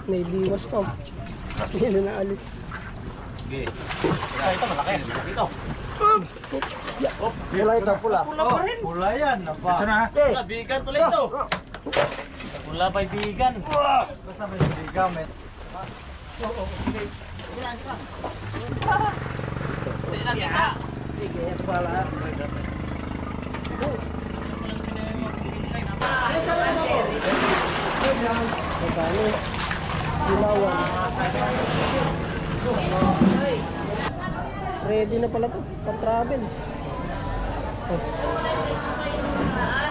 May diwas pa. Hindi na naalis. Sige. Ito malaki. Ito. Pula ito, pula. Pula pa rin. Pula yan. Ito na. Pula, bigan pala ito. Pula pa bigan. Basta may bigan. Sige, ito pala. Magkano? Ilawan. Ready na pala to, pag-travel. Oh.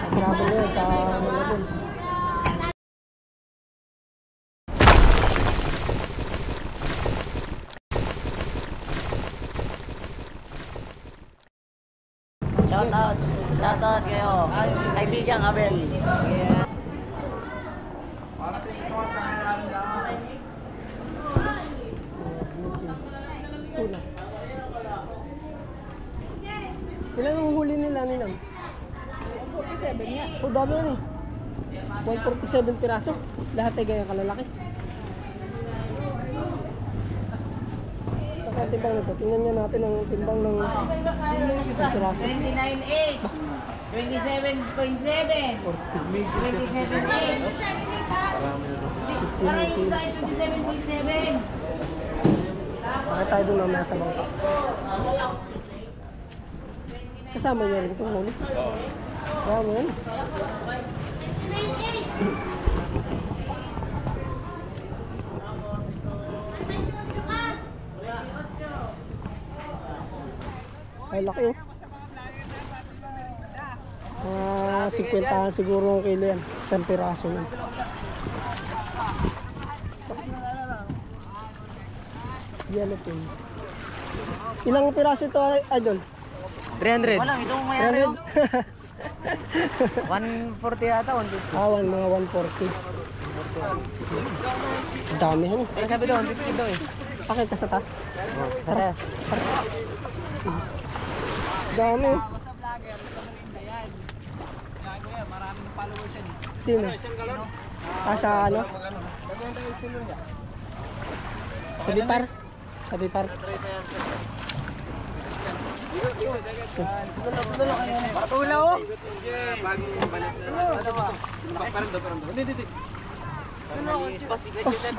Pag-travel na yun sa Malabon. Shoutout kayo. Kaibigan Abel. Tula. Ilan ang huli nila nilang? 47 nga. Oh, dami yan eh. 147 piraso. Lahat ay ganyan kalalaki. Saka ang timbang nito. Tingnan nga natin ang timbang ng isang piraso. 29.8. 27.7. 27.8. Parang yung sa 27.7. Bakit tayo doon naman sa bangka? Kasama niya rin itong huli. Kasama yan. Ay, laki oh. 50 siguro ang kilo yan. Isang piraso lang. Yellow pin. Ilang piraso ito, idol? 300. Walang itong mayari oh. 140 ata, 150. Mga 140. Dami yan. Ay, sabi doon, 150 daw eh. Pakita sa taas. Tara. Dami. Basta vlogger, ito merinda yan. Kaya kuya, maraming followers yan eh. Sino? Sa ano? Sa Bipar? Sa Bipar? Patula oh!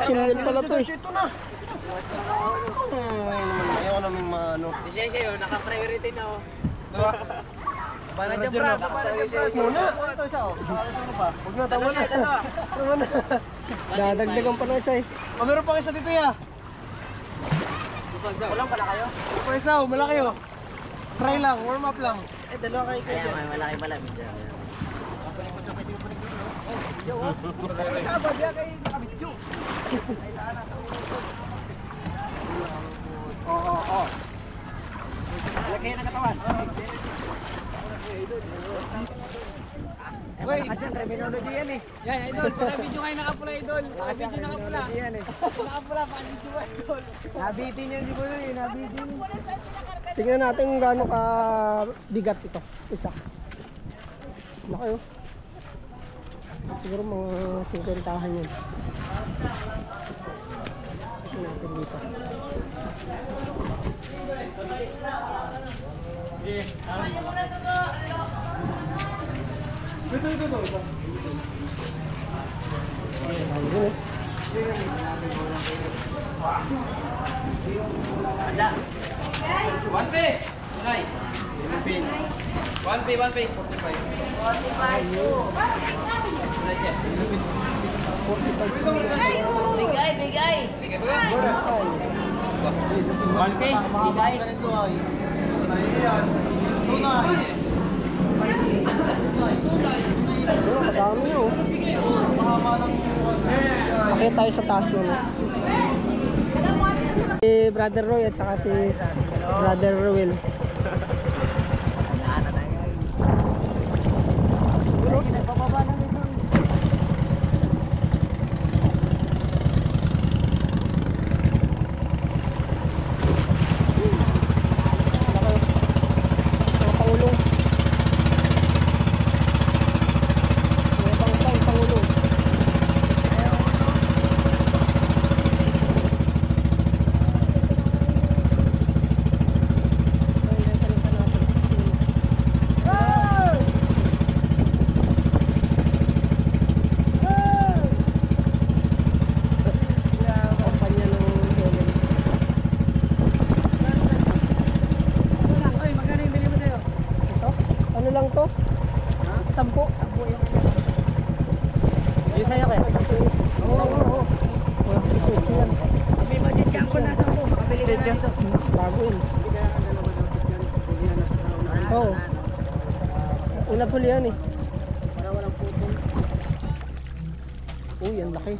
Sinunod pala to eh. Ito na! Ayaw namin maano. Si Sheshe oh, naka-priority na oh. Bala dyan Brad, Brad. muna. Ito isa oh. Ano pa? Huwag na, tama na. Tama na. Dadagdagan pa na isa eh. Meron pang isa dito ya. Walang pala kayo? Pa isa oh, malaki oh. Try lang, warm up lang. Dalawa kayo kayo. Ayan, malaki pala. Sabad yan kayo nakabidyo. Oo. Laki ng katawan. Uy, kasi ang terminology yan eh. Yan, idol. Naka-video ngayon nakapula, idol. Naka-video nakapula. Yan eh. Nakapula, pa-video idol. Nabitin yan si Bulo eh, nabitin. Tingnan natin kung gaano ka bigat ito. Isa. Laki oh. Siguro mga 50 yan. Tingnan natin dito. Ito. Ayun eh. Ada. 1P. Tunay. 1P. 45. Bigay. 1P. Bigay. Madami na oh. Akit tayo sa taas nun eh. Si Brother Roy at saka si Brother Ruel. Nagbababa ng ito. Mga pangulong. Mga pangulong. Masaya ka eh. Oo. Walang isuot yan. May budget ka po nasa po. Makabili ka na dito. Bago yun. Oo. Unat huli yan eh. Para walang putol. Uy, ang laki.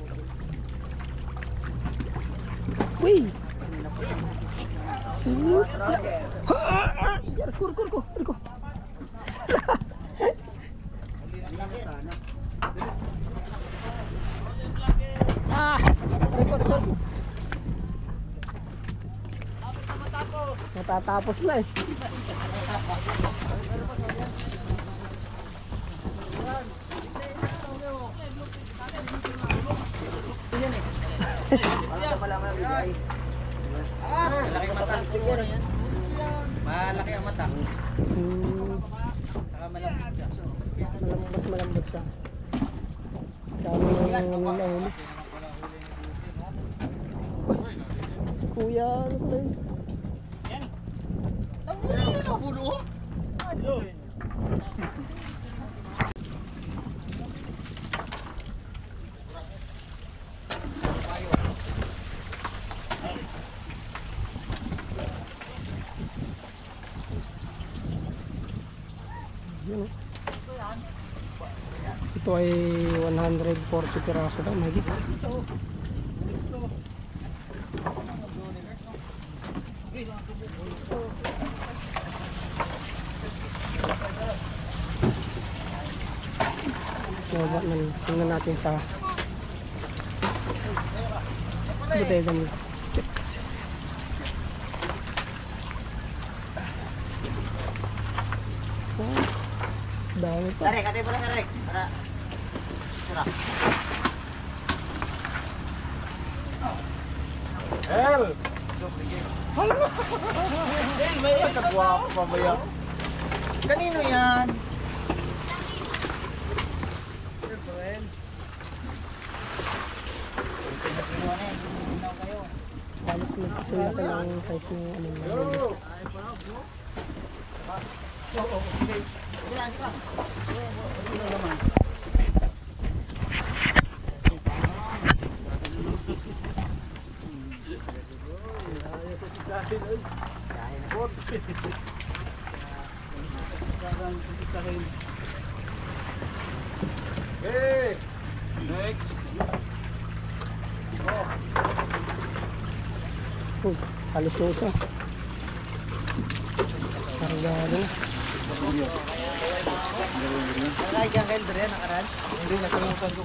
Uy! Kurko. Record. Matatapos na eh. Para malaman ang bigay. Malaki ang mata. Malaki ang mata. Saka malambot siya. Mas malambot siya. Dami ng nahuli. Si Kuya, ano pala yun? Yun, oh. Ito ay 140 piraso daw, mahigit. Tingnan natin sa butega nila. Dami pa. Tarek, katay pala Tarek. Para. Sura. El! Eh, may Kagwapo pa ba yan? kanino yan? Halos magsisulaki ng size ng ano nila. Hey! Next! Halos na isa. Kargado na. Wala kang welder yan, nakarad? Hindi, nakalimutan ko.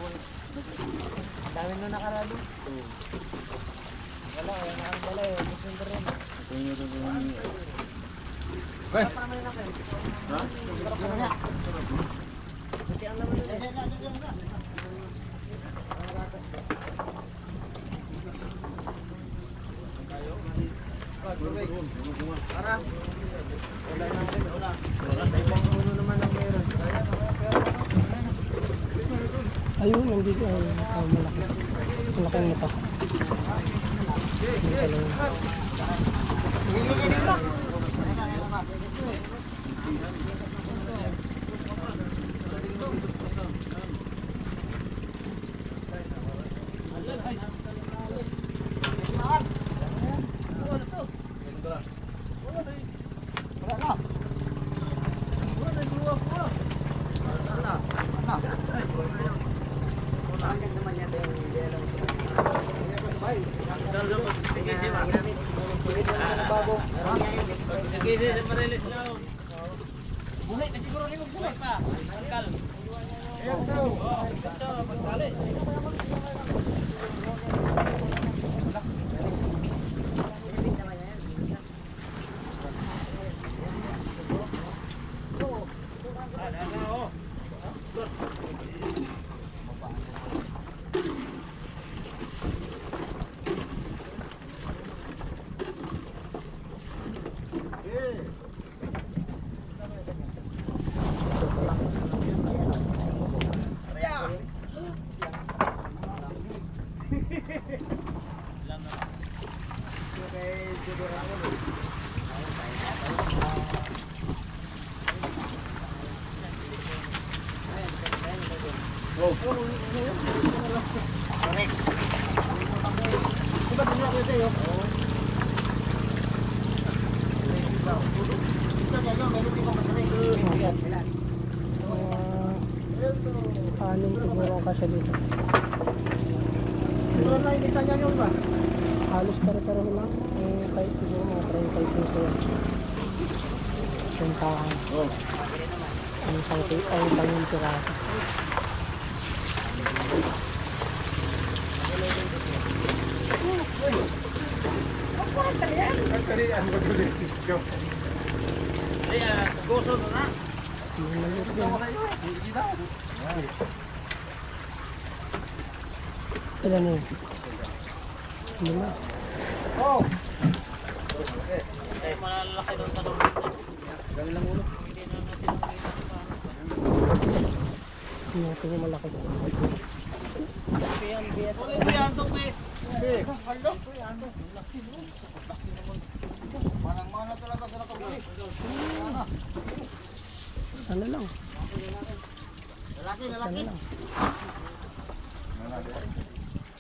Dami nung nakarad. Wala nakang dala eh. Mas welder yan. Okay. Buti ang laman nila. Para. Wala. Ibang ulo naman ang meron. Ayun, nandito ay malaki. Malaki ang mata. Buhay, siguro rin magbuhay pa. Angkal. sa'yo. Anim siguro ang kasya dito. Halos pare-pareho lang. Yung size siguro mga 35 yan. Puntahan. Ang isang yung piraso. Gusto na. Yung maliit yan. Ilan yun? 5. Eh, malalaki doon sa doon. Galing lang ulo. Tingnan yung malaki. Ulit mo yan, tupi. Manang-mana talaga sa nakabili. Sana lang. Lalaki. Sana lang.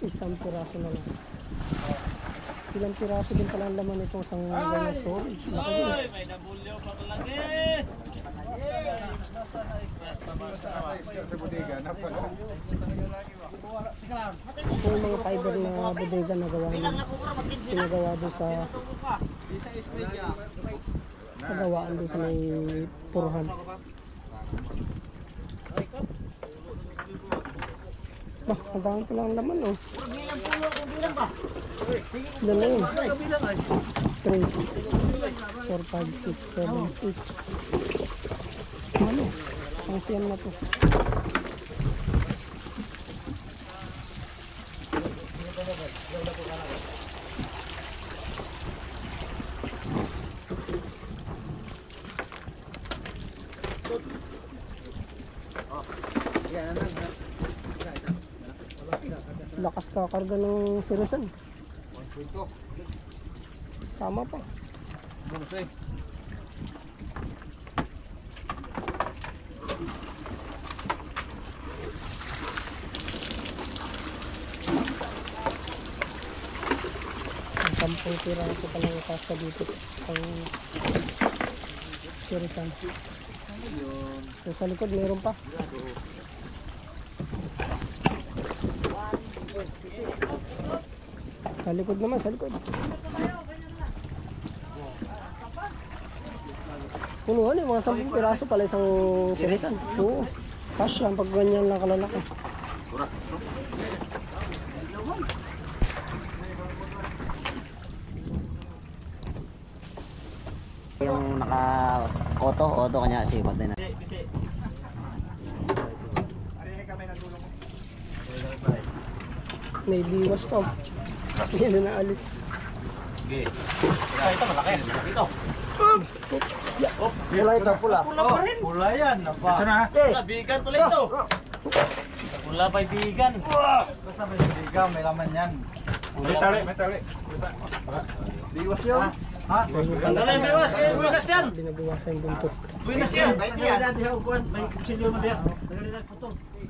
Isang piraso na lang. Ilang piraso din pala ang laman itong isang ganyan storage. Laki din. Ay, may nabulyo pa malaki. Ito yung mga fiber na bodega na gawa nila. Pinagawa doon sa gawaan doon sa may puruhan. Bah, ang dami pala ang laman, oh. Ilan na yun? 3, 4, 5, 6, 7, 8. Ano? Ang siyam na to. Lakas kakarga ng sirisan. Sama pa. Ang 10 piraso pa lang kasya dito. Ang sirisan. So, sa likod meron pa. Sa likod naman, sa likod. Punuhan eh, mga 10 piraso pala isang sirisan. Oo, kasya pag ganyan lang kalalaki. Yung naka-auto kanya sipat din na. May biwas pa. Yan na naalis. Sige. Ito, malaki. Ito. Pula ito, pula. Pula yan. Pula, bigan pala ito. Pula pa bigan. Basta may bigang, may laman yan. May tali. Biwas yun. Ha? Tanggalin, biwas. Biwas yan. Binabawasan yung buntot. Biwas yan. May kusilyo na diya.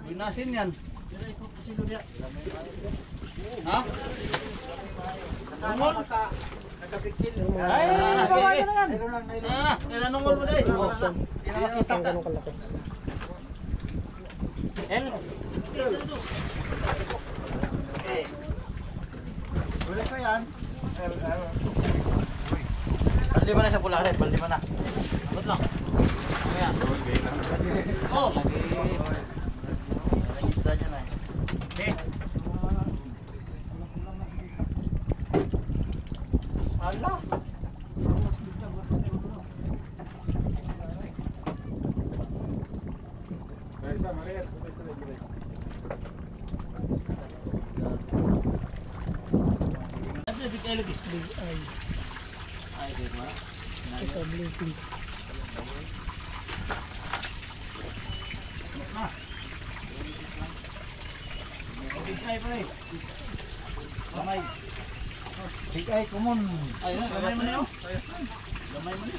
Binasin yan. Ha? Nungol? Yung mga Ay, kailan nungol mo din? biwas yan. Isang ganun kalaki. El? Wala ko yan. Baldi mo na sa pula rin, baldi mo na. Abot lang. Kaya. Oh, lagi. Nakikita niya na eh. Ala. Big eye. Ay, di ba? Ito, blinking. Ay, pare. Gamay. Big eye, kumon. Ay, gamay mo na yun. Gamay mo na.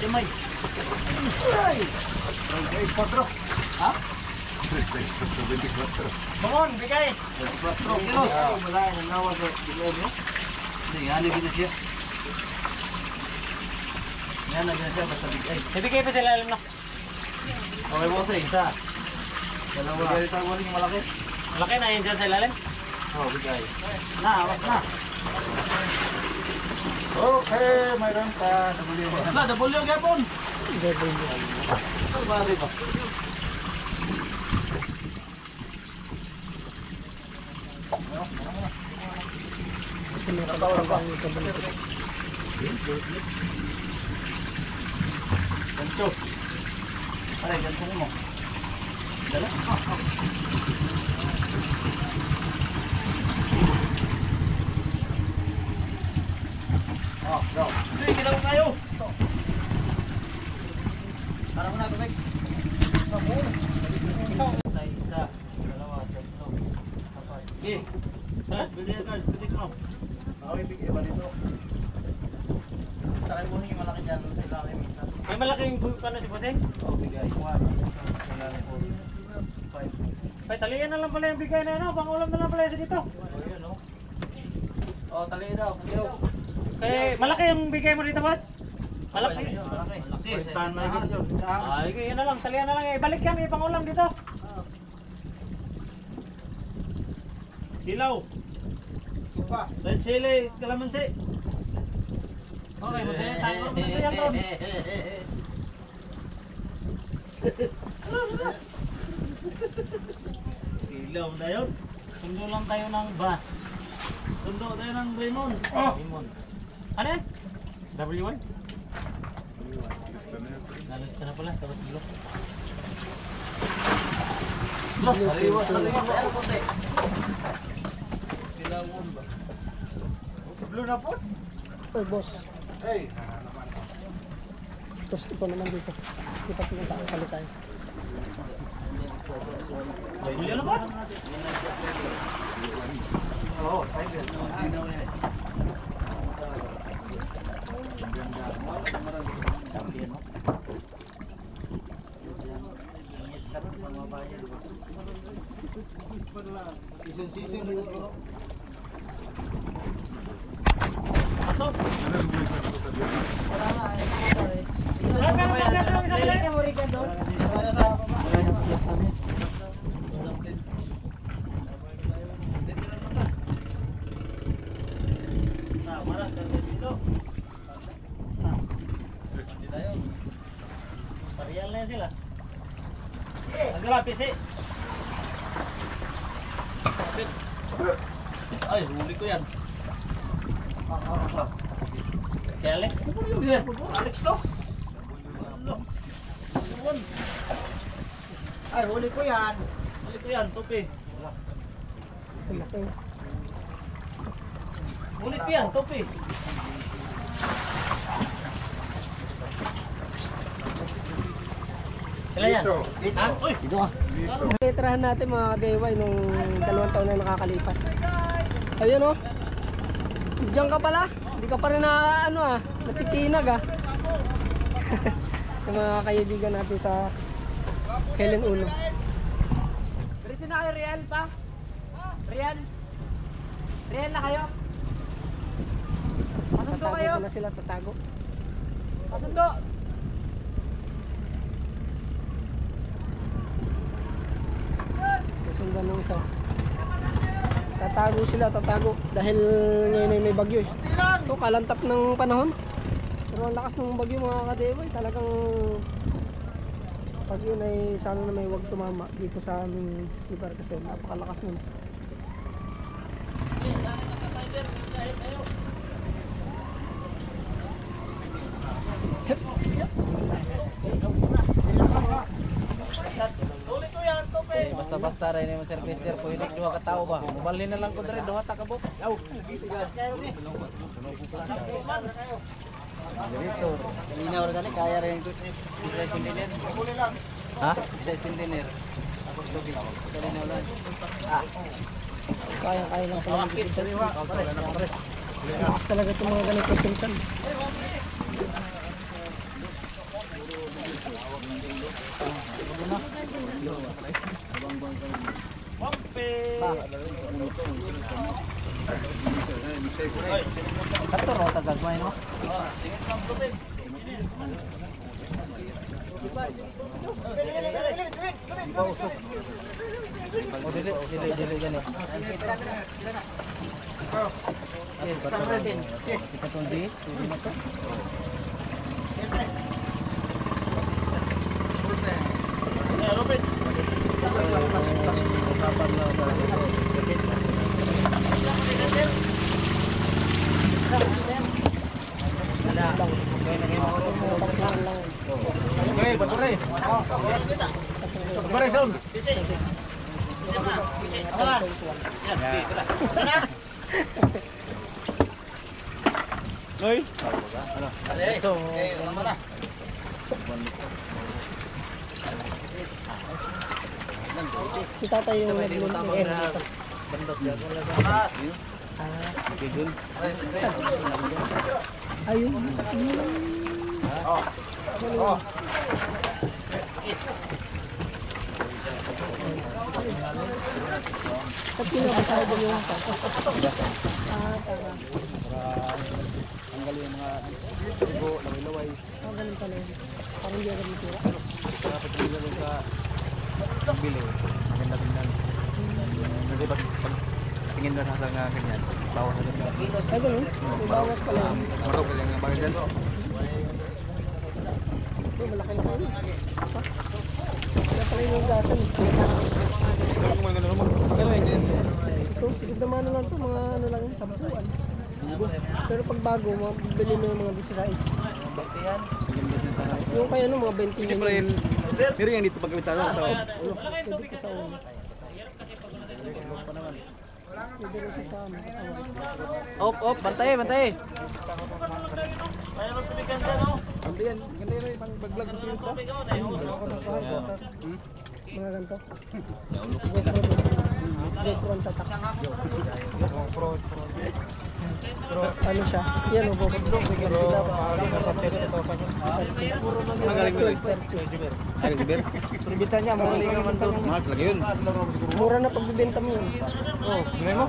Simay. Ay! Ay, 4. Ha? 24. Come on, bigay. 4 kilos. Wala nang nawa sa bigay niyo. Hindi, ano gina siya? Yan na gina siya basta bigay. Ibigay pa sila alam na. Okay mo sa isa. Dalawa. Bigay tayo yung malaki. Malaki na yun dyan sa ilalim. Oh, bigay. Na, awas na. Okay, mayroon pa. Na, double yung gapon. Double. Ano ba rin ba? Ganto. Aray, ganto mo. Dala. Oh, go. Sige, ginawa kayo. Para mo na tubig. Isa, dalawa, tatlo, apat. Okay. Ha? Bigyan ka, bigyan ko. Okay, bigyan ba dito? Sakay mo yung malaki dyan, ilalim isa. May malaking ano si Bossing? Oh, bigay. 1, 2, 3, 4, 5. Ay, talian na lang pala yung bigay na ano. Pangulam na lang pala isa dito. Oh, yun, no? Oh, taliin daw. Ayaw. Eh, malaki yung bigay mo dito, boss? Malaki. Malaki. Malaki. Tan may gito. Ay, yun na lang. Talian na lang. Ibalik yan. May pangulam dito. Dilaw. Red chili, kalamansi. Okay, magkaya tayo. Magkaya tayo. Dilaw na yun. Sundo lang tayo ng ba. Sundo tayo ng lemon. Limon. Ano yan? W1? Nalis ka na pala. Tapos blue. Sariwa, sariwa tayo konti. Dilawon ba? Blue na po? Oy, boss. Hey. Tapos ito naman dito. Kita pinunta ang kalitay. Huli na ba? Oo, tiger. Dinaw na yan. Champion, no? Ingat ka rin mga bayan, di ba? Season na siguro. Pasok. Wala na, ay Parial na yan sila. Agla, pisi. ay, huli ko yan. Kay Alex. Alex to. Ay, huli ko yan. Huli ko yan, tupi. Ito laki. Huli ko yan, tupi. Kailan yan? Ha? Uy, dito ka. Letrahan natin mga kadewa nung 2 taon na nakakalipas. Ayun oh. Diyan ka pala. Hindi ka pa rin na ano natitinag Yung mga kaibigan natin sa Helen Uno. Diretso na kayo, Real pa? Real? Real na kayo? Pasundo Tatago kayo? ko na sila, tatago. Pasundo! Susundan ng isa. Tatago sila, tatago. Dahil ngayon ay may bagyo eh. Ito, kalantap ng panahon. Pero ang lakas ng bagyo mga kadewa talagang pag yun ay sana na may wag tumama dito sa aming lugar kasi napakalakas nun. Huli ko yan, tupi. Basta-basta rin yung Sir Mister, pwede duha ka tao ba? Mubalhin na lang ko dre, duha ta ka buk. Dito, kanina wala gani kaya rin yung design engineer. Ha? Design engineer. Ako tubi. Kanina wala. Kaya lang pala mag-isa. Lakas talaga itong mga ganito sultan. Satu ro tagal mo no. Oh, dili gani. Kita tundi na to. Okay, batore. Batore sound. Hoy. So, mana? Si tatay yung nagluluto. Bandot ya ko lang. Kidun. Ayun. Ba't pinapasaya doon yung Tanggal yung mga ibo, laway-laway. ganun pala yun. Parang hindi agad matira. Dapat tingnan doon sa bili. Maganda-ganda. Kasi pag tingin na sa nga ganyan, bawas na doon. Ay, ganun. May bawas pala yun. Marok kasi ang bagay dyan. Ito, malaki na kayo. Kaya pala yung gasan. Ito, sigit naman na lang ito. Mga ano lang yun, 10-an. Pero pag bago, mabili mo yung mga disrice. Yung kaya ano, mga 20 yun. Pero yung dito pagkawit sa ano, sa Pwede ko sa ulo. Pwede ko sa ano, katawan. Op, bantay. Ganda yan yung ibang vlog ko sa Mga ganito. GoPro ang tatak. Pero ano siya? Yan o, GoPro. Magaling mo rin. Ay, Sibir. Pribitan niya, magaling ang bintang niya. Mahal talaga yun. Mura na pagbibenta mo yun. Oh, gano'n mo?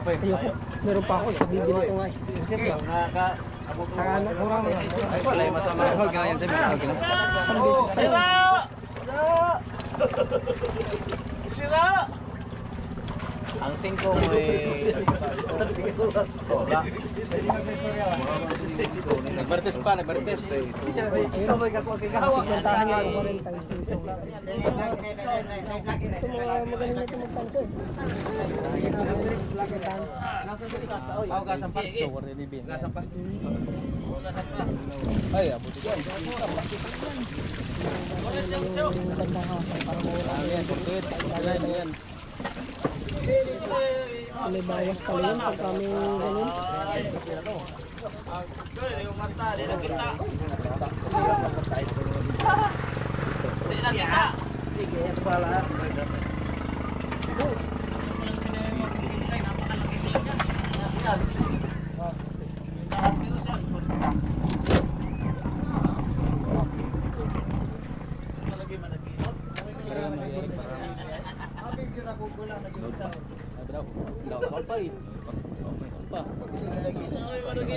Ayoko. Meron pa ako, sa bibili ko nga eh. Saka ano, mura mo. Ay, wala yung masama. Mahal ka na yan, Sibir. Mahal ka na. Isang beses pa yun. Ang 5 mo eh... Nagbartes pa, nagbartes. Ayun, sigmentahan niya ako rin tayo sito. Ito mga magaling na ito magtansyo. Ako kasampa. So, wala yung bibin. Kasampa. Ay, abuti ko. Yung bandang hapon para mawala. Ayan, kurtit. Ayan. May bawas pala yun pag kami ganun. Sige, ito pala.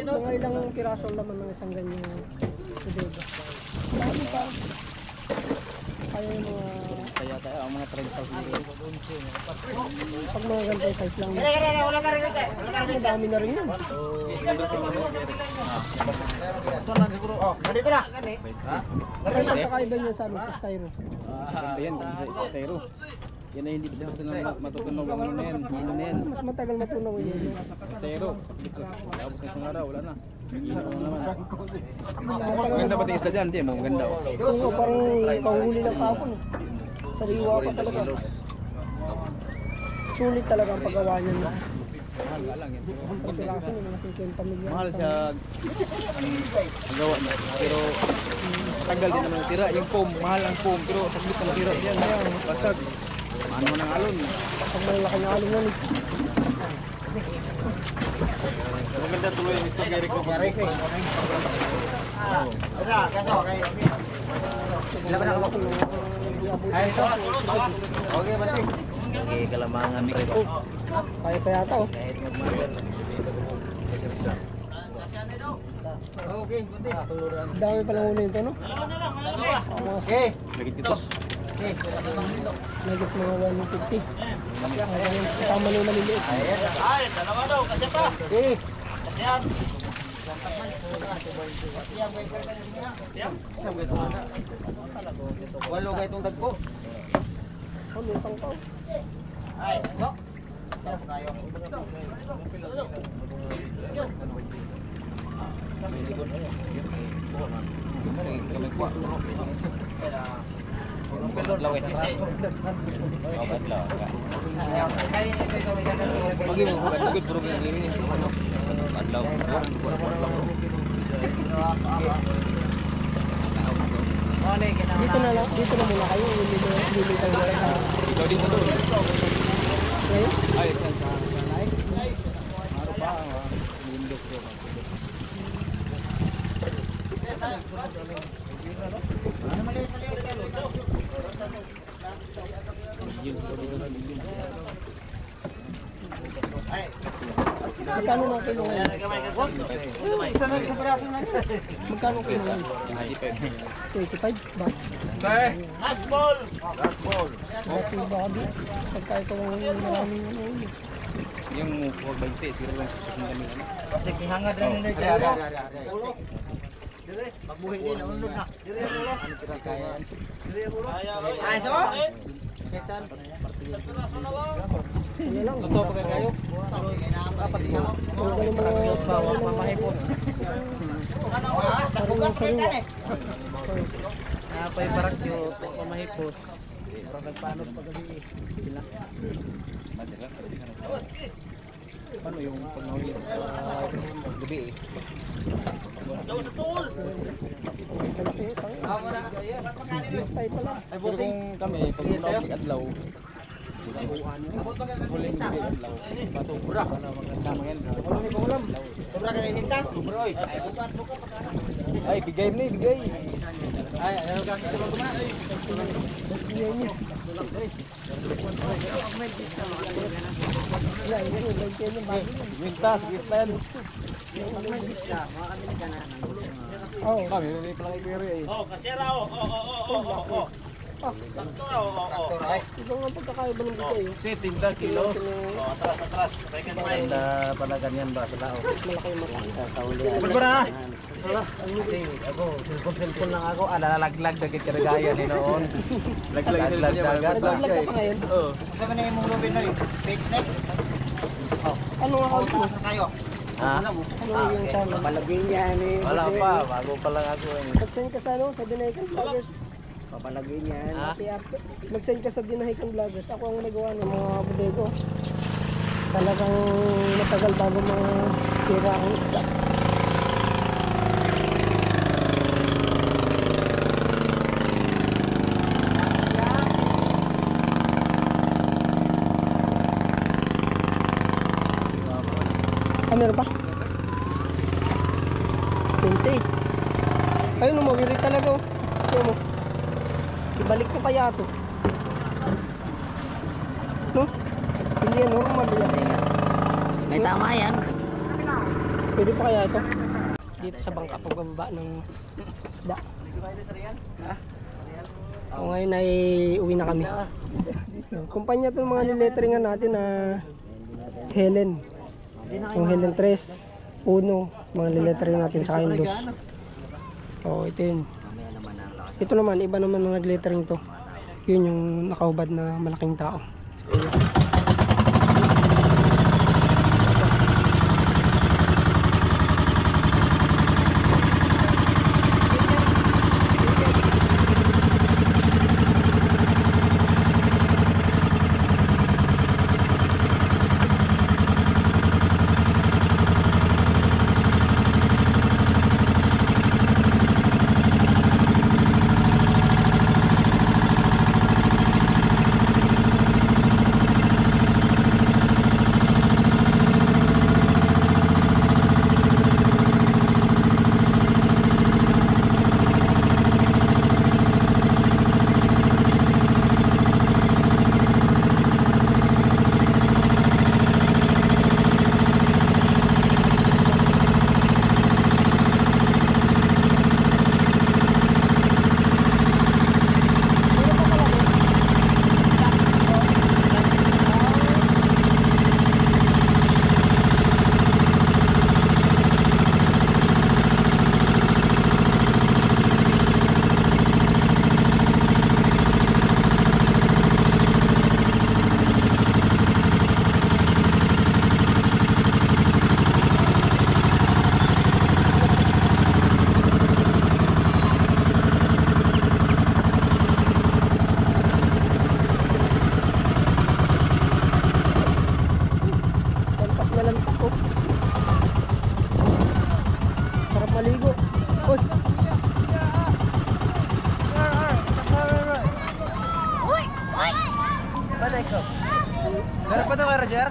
Mga ilang piraso laman ng isang ganyang sudeba. Dami pa. Kaya yung mga... Kaya tayo, ang mga 30,000 Pag mga ganitong size lang. Madami na rin yun. Ito na siguro. Oh, dito na. Kaya ang kakaiba niya sa amin sa styro. Yan, sa Styro. Yan ay hindi basta matutunog ang ano na yan. Hino na yan. Mas matagal matunaw yun. Styro. Tapos na isang araw, wala na. Hino na naman. Matagal Maganda ba tingis na dyan? Hindi mo, maganda. Oo, parang kahuli ng kapon. Sariwa pa talaga. Sulit talaga ang paggawa niya. Mahal nga lang yan. Sa piraso ng mga 50 milyon. Mahal siya ang gawa niya. Pero tagal din naman ang sira. Yung foam, mahal ang foam. Pero saglit na masira yan. Basag. Ano man ang alon. Pag malaki na alon yan. Maganda tuloy yung Mr. Gary ko. Kaso, kayo. Sila ba nakabako? Ay, ito. Okay, balik. Okay, kalamangan ni Krebo. Kaya pa yata oh. Kahit mag-mother. Okay, balik. Dami palang ulo nito, no? Okay. Lagi dito. Nagit mga 150. Kasama nung maliliit. Ay, dalawa daw. Kasi pa. Okay. Yan. Walo kayo itong dagko. Oh, lutang pa. Ay, no. Dito na lang, dito na muna kayo. Lilitaw na sa... Dito doon. Ngayon? Ay, sa live. Maro pa Windows ko. Magkano na kilo ngayon? Isa na sa peraso na. Magkano kilo ngayon? 25? Ba? Okay. Last ball. Dati ba di? Pagka ito ang maraming ano yun. Yung 420 siguro lang susunod kami. Kasi kihangad rin nila Ari, ari, kaya. ari, ari. Dire, pagbuhi din unod na. Dire ulo. Ano tira kaya yan? Dire ulo. Ay, so? Ano lang? Totoo pa kayo? Apat na. Kung galing mga... Mamahipos. Sariwa. Napay parak yung pamahipos. Parang nagpaano pag gabi. Paano yung pag-uwi gabi eh? Tay pala. Pero kung kami, pag nabalik adlaw, huling gabi adlaw, pasubra. Sama yan. Ano ni pangulam? Sobra ka din ta. Sobra oy. Ay, bigay mo ni, bigay. Ay, ano ka kita mo na? Bigyan niyo. Yan, yan. Lagyan yung bago yun. Wintas, gispan. Oo. Kami, may pala kay Pere eh. Oh, kasera oh. Oh. Sakto na oh. Ito nga pagkakaiba ng bigay. Setting the kilos. Oh, atras. Second mind. Pala ganyan ba sila oh. Malaki yung mata. Sa uli. Berbara. Ako, cellphone lang ako, alalaglag na kikaragayan ni noon. Laglag niya. Nag-vlog ka pa ngayon? Oo. Kasama na yung mong lubin na rin. Fake snake. Ano ang account mo? Taas na kayo. Ha? Ano yung channel? Palagay niya ni. Wala pa, bago pa lang ako. Mag-send ka sa ano? Sa Dinahican Vloggers. Papalagay niya. Mag-send ka sa Dinahican Vloggers. Ako ang nagawa ng mga bodego. Talagang matagal bago mga sira ang isda. Meron pa? 20. Ayun, umawiri talaga oh. Ayun mo. Ibalik ko kaya ito. No? Hindi yan, normal yan. May tama yan. Pwede pa kaya ito? Dito sa bangka pagbaba ng isda. O ngayon ay uwi na kami. Kumpanya ito mga niletteringan natin na Helen. Yung Helen 3, Uno, mga nilettering natin sa yung 2. O ito yun. Ito naman, iba naman mga glittering to. Yun yung nakahubad na malaking tao. Ano pa ito kay Roger?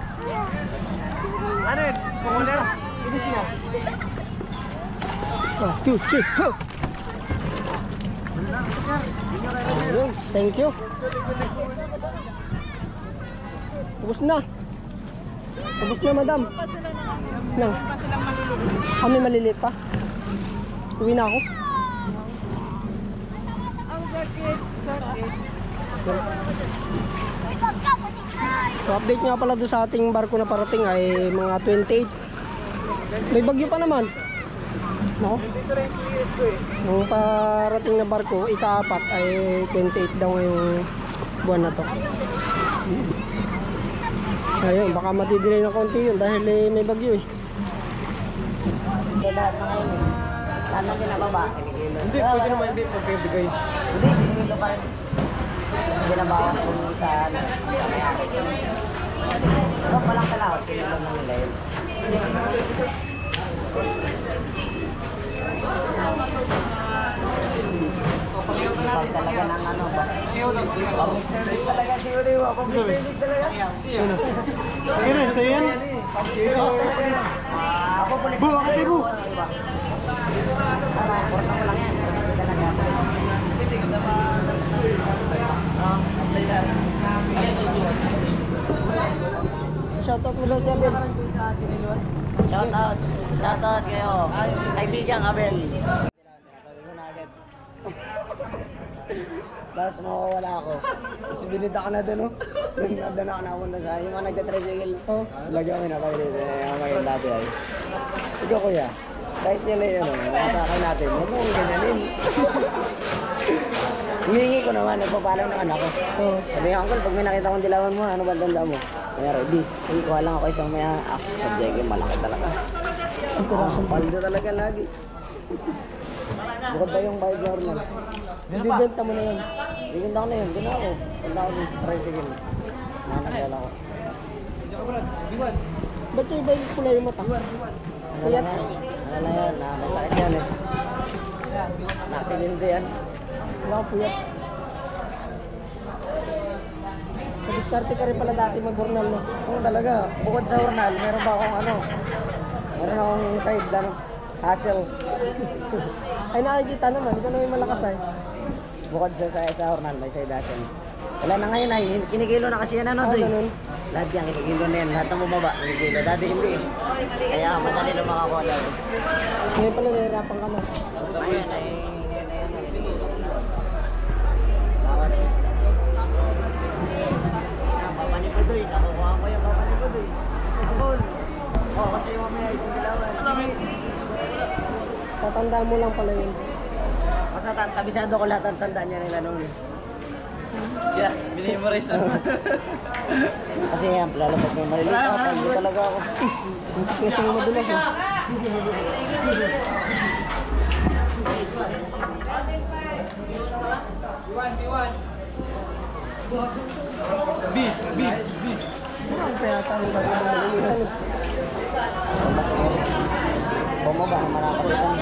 Ano yun? Pumulir? Finish na. 1, 2, 3, ho! Ayun, thank you. Ubus na. Ubus na, madam. Nang. Kami maliliit pa. Uwi na ako. Ang sakit. So update nga pala doon sa ating barko na parating ay mga 28. May bagyo pa naman. No? Yung parating na barko, ika-4 ay 28 daw ngayong buwan na to. Ayun, baka matidelay ng konti yun dahil may bagyo eh. Lahat na ngayon eh. Lahat na pinababa. Hindi, pwede naman hindi pagkibigay. Hindi, pinigilo pa rin. Kasi binabawas kung saan. Ito palang kalahot, pinigilo na nila yun. Pag talaga ng ano ba? Public service talaga si Uriwa. Public service talaga. Sige rin, sa'yo yan. Ako pulis. Bu, ako tayo, bu. Porta mo lang yan. Shoutout mo daw si Abel. Shoutout kayo. Kaibigang Abel. Tapos mawawala ako. Tapos binita ka na doon, oh. Doon ako napunta sa yung mga nagtatricycle. Oh. Lagi kami napagalitin. Yung mga dati ay. Ikaw kuya, kahit yan ay ano, masakay natin, huwag mo kong ganyanin. Humingi ko naman, nagpapalam ng anak ko. Oh. Sabi ko, uncle, pag may nakita kong dilawan mo, ano ba tanda mo? Kaya ready. Sige, kuha lang ako isang may subject, malaki talaga. Isang pirasong Paldo talaga lagi. Bukod ba yung bayad niya rin? Bibenta mo na yun. Bibenta ko na yun, doon ako. Punta ako din sa tricycle. Nakakala ko. Ba't yung iba yung kulay yung mata? Kuyat? Ano na yan, masakit yan eh. Naksidente yan. Wala ko puyat. Nag-starte ka rin pala dati mag-journal, no? Oo talaga, bukod sa journal, meron pa akong ano, meron akong side, ano, hustle. Ay nakikita naman, ikaw na may malakas ay. Bukod sa journal, may side hustle. Wala na ngayon ay, kinikilo na kasi yan ano, doy. Ganun. Lahat yan, kinikilo na yan, lahat ng bumaba, kinikilo. Dati hindi eh. Kaya madali na makakuha daw. Ngayon pala nahirapan ka na. Ayun ay, bawat isla. Papanipudoy, nakukuha ko yung papanipudoy. Kapon. Oo, kasi yung mamaya isang dilawan. Sige. Tatandaan mo lang pala yun. Basta tabisado ko lahat ang tandaan niya nila nung yun. Yeah, binimorize na. Kasi yan, lalo pag may maliliit ako, paldo talaga ako. Kasi mo madulas eh. B. Ano kaya tayo ba yung malilitan? Bumaba na makakapitan.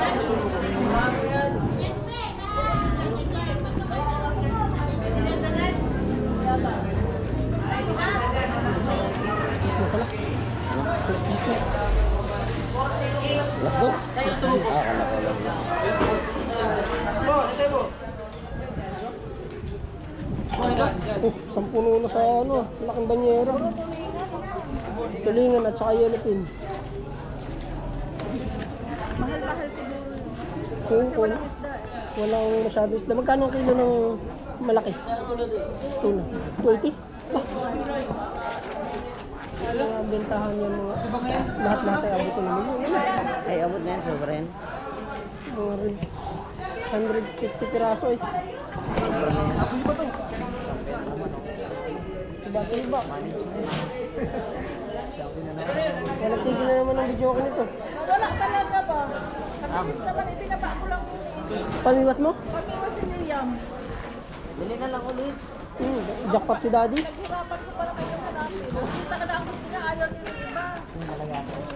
Peace na pala. Peace na. Las dos? Ah, kala ko lang. Oh, 10 puno na sa ano, laking banyera. Tulingan at saka yellow Mahal-mahal siguro. Oo, Kasi walang isda eh. walang masyado isda. Magkano ang kilo ng malaki? Tuna. 280? Mga bentahan yan mga lahat-lahat ay abot na milyon. Ay, abot na yan, sobra yan. Mga rin. 150 piraso eh. Tiba-tiba. Kaya nagtigil na naman ang video ko nito. Wala talaga ba? Kabilis naman, ibinaba ko lang yun eh. Pamiwas mo? Pamiwas si Liam. Bili na lang ulit. Jackpot si daddy. Naghirapan ko para kayo hanapin. Nakita ka na ako niya, ayaw niyo yung iba.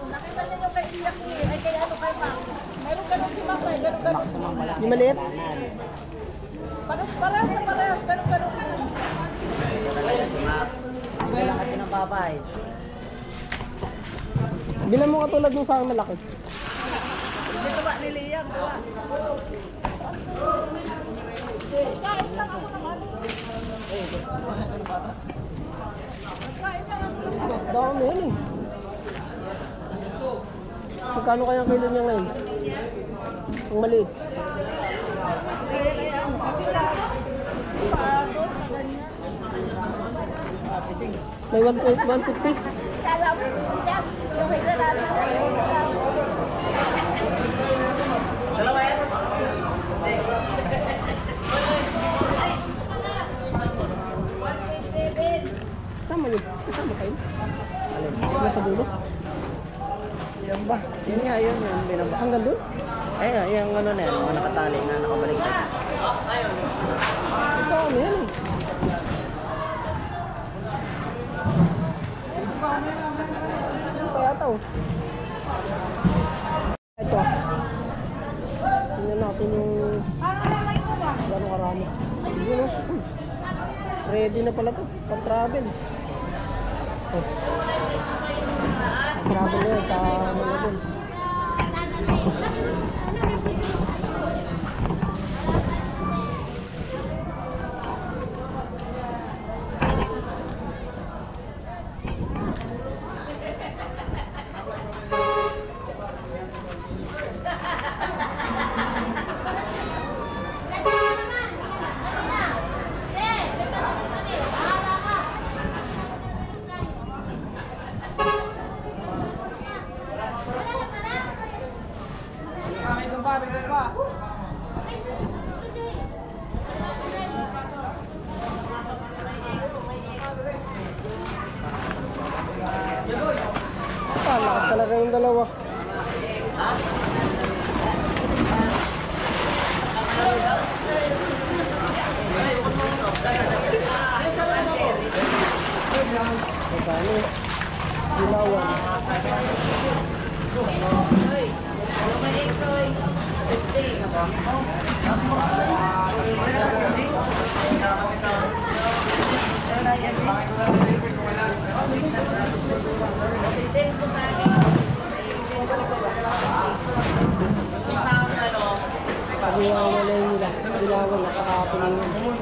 Nakita niyo yung kay Iyak eh. Ay kay ano kay Max. Meron ganun si Max eh. Ganun si Max. Yung maliit? Parehas na parehas. Ganun din. Talaga si Max. Bili lang kasi ng papay. Bilang mo katulad nung sa akin malaki. Ito ba ni Liam? Dami yan eh. Magkano kaya ang kilo niya ngayon? Ang maliit. Kasi sa dos na ganyan. May 150. Kala mo, hindi ka. Yung hila natin. Kasama niyo? Kasama kayo? Nasa dulo? Yan ba? Yun nga, yun. Yung binaba. Hanggang doon? Ayun, yung ano na yan, mga nakatali na nakabalik. Ito kami yan eh. Ano pa yata oh? Ito. Tingnan natin yung gano'ng karami. Yun oh. Ready na pala to. Pag-travel. Oh. Pag-travel na yan sa Malabon. Lakas talaga yung dalawa. Magkano? Dilawan. Pag-iwawan na yun nila. Dilawan at saka piningin.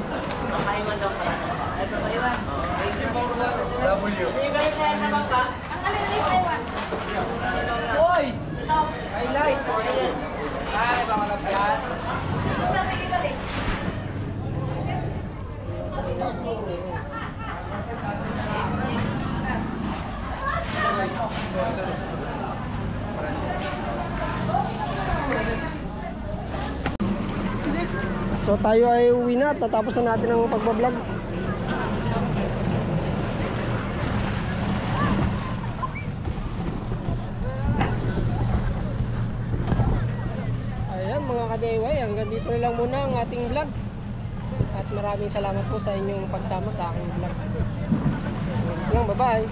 So tayo ay uwi na at natapos na natin ang pagbablog. Ayan mga ka-DIY, hanggang dito na lang muna ang ating vlog. At maraming salamat po sa inyong pagsama sa aking vlog. Bye bye.